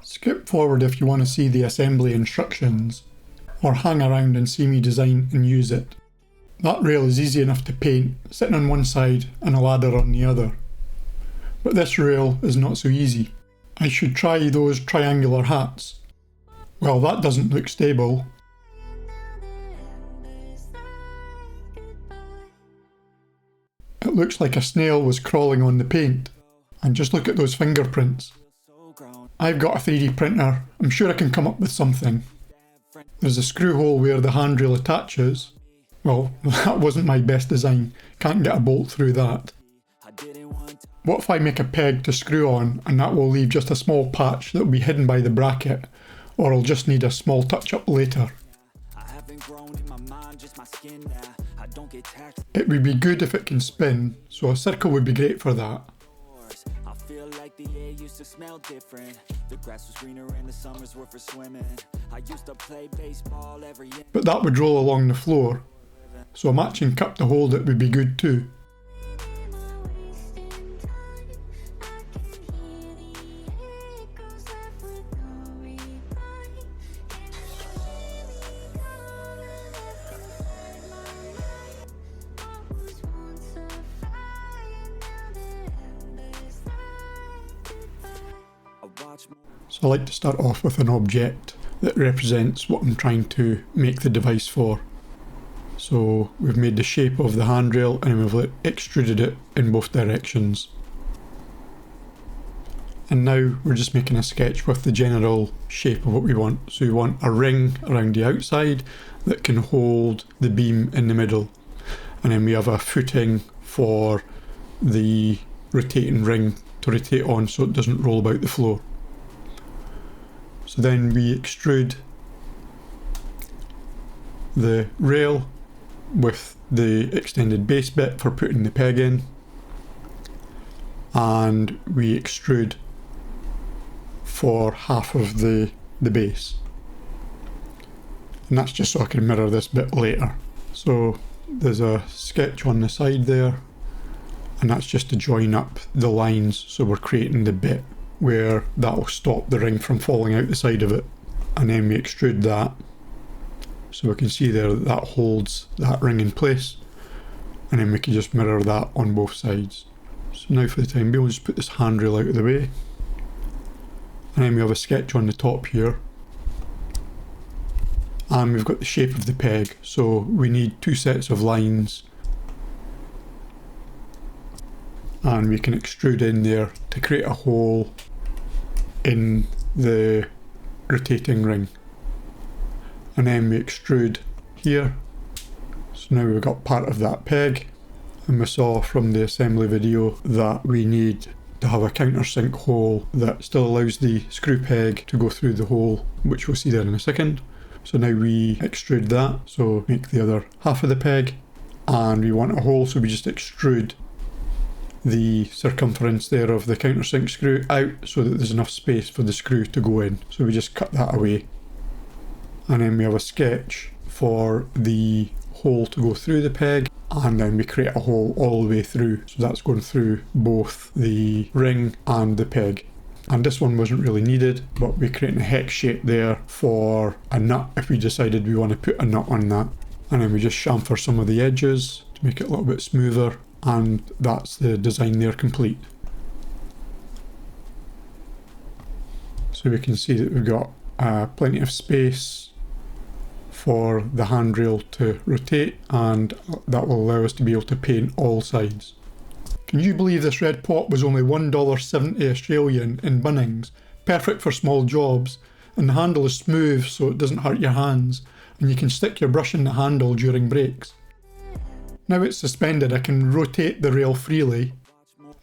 Skip forward if you want to see the assembly instructions, or hang around and see me design and use it. That rail is easy enough to paint, sitting on one side and a ladder on the other. But this rail is not so easy. I should try those triangular hats. Well, that doesn't look stable. It looks like a snail was crawling on the paint. And just look at those fingerprints. I've got a 3D printer, I'm sure I can come up with something. There's a screw hole where the handrail attaches. Well, that wasn't my best design, can't get a bolt through that. What if I make a peg to screw on and that will leave just a small patch that will be hidden by the bracket, or I'll just need a small touch up later. It would be good if it can spin, so a circle would be great for that. To smell different. The grass was greener and the summers were for swimming. I used to play baseball every year. But that would roll along the floor, so a matching cup to hold it would be good too. So I like to start off with an object that represents what I'm trying to make the device for. So we've made the shape of the handrail and we've extruded it in both directions. And now we're just making a sketch with the general shape of what we want. So we want a ring around the outside that can hold the beam in the middle. And then we have a footing for the rotating ring to rotate on so it doesn't roll about the floor. So then we extrude the rail with the extended base bit for putting the peg in, and we extrude for half of the base, and that's just so I can mirror this bit later. So there's a sketch on the side there, and that's just to join up the lines so we're creating the bit where that will stop the ring from falling out the side of it. And then we extrude that so we can see there that that holds that ring in place, and then we can just mirror that on both sides. So now for the time being we'll just put this handrail out of the way, and then we have a sketch on the top here, and we've got the shape of the peg, so we need two sets of lines, and we can extrude in there to create a hole in the rotating ring. And then we extrude here, so now we've got part of that peg, and we saw from the assembly video that we need to have a countersunk hole that still allows the screw peg to go through the hole, which we'll see there in a second. So now we extrude that, so make the other half of the peg, and we want a hole, so we just extrude the circumference there of the countersunk screw out so that there's enough space for the screw to go in. So we just cut that away, and then we have a sketch for the hole to go through the peg, and then we create a hole all the way through, so that's going through both the ring and the peg. And this one wasn't really needed, but we're creating a hex shape there for a nut if we decided we want to put a nut on that. And then we just chamfer some of the edges to make it a little bit smoother, and that's the design there complete. So we can see that we've got plenty of space for the handrail to rotate, and that will allow us to be able to paint all sides. Can you believe this red pot was only $1.70 Australian in Bunnings? Perfect for small jobs, and the handle is smooth so it doesn't hurt your hands, and you can stick your brush in the handle during breaks. Now it's suspended, I can rotate the rail freely,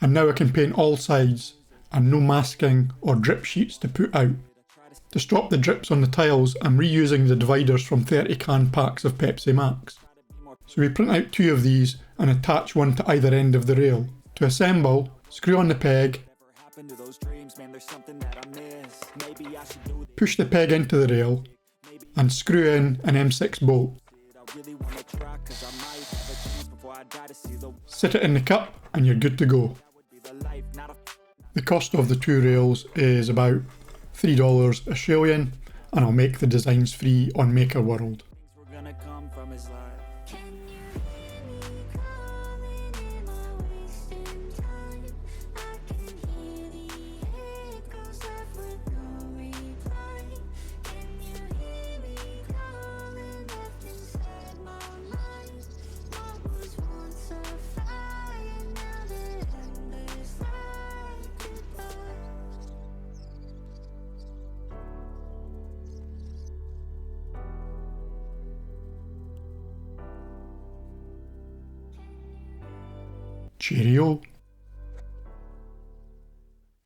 and now I can paint all sides, and no masking or drip sheets to put out. To stop the drips on the tiles, I'm reusing the dividers from 30 can packs of Pepsi Max. So we print out 2 of these and attach one to either end of the rail. To assemble, screw on the peg, push the peg into the rail, and screw in an M6 bolt. Sit it in the cup and you're good to go. The cost of the 2 rails is about $3 Australian, and I'll make the designs free on Maker World. Cheerio.